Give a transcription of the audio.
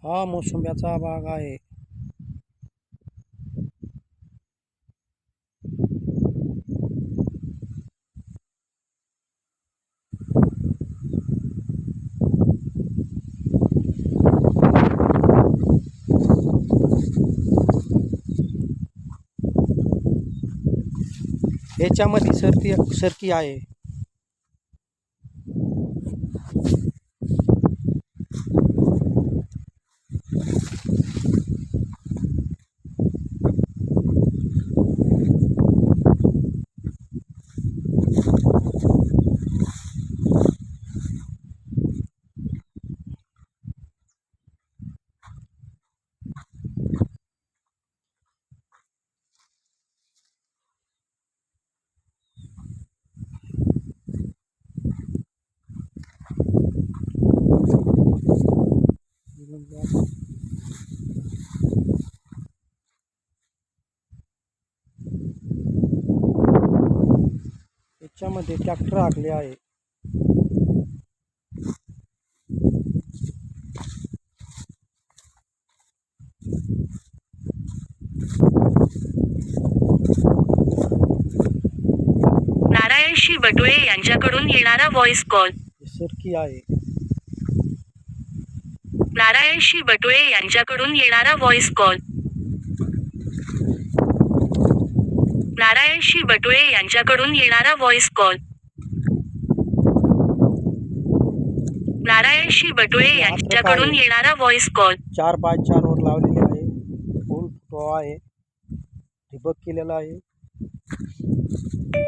हा मोसंब्याचा बाग आहे. ह्याच्यामध्ये सरकी आहे. याच्यामध्ये ट्रॅक्टर आखले आहे. नारायणशी बटुळे यांच्याकडून येणारा व्हॉइस कॉल. सरकी आहे. नारायणशी बटुळे यांच्याकडून येणारा व्हॉइस कॉल. नारायणशी बटुळे यांच्याकडून येणारा व्हॉइस कॉल. नारायणशी बटुळे यांच्याकडून येणारा व्हॉइस कॉल. 4x4 वर लावलेले आहे. फुल फुटवा आहे. ठिबक केलेला आहे.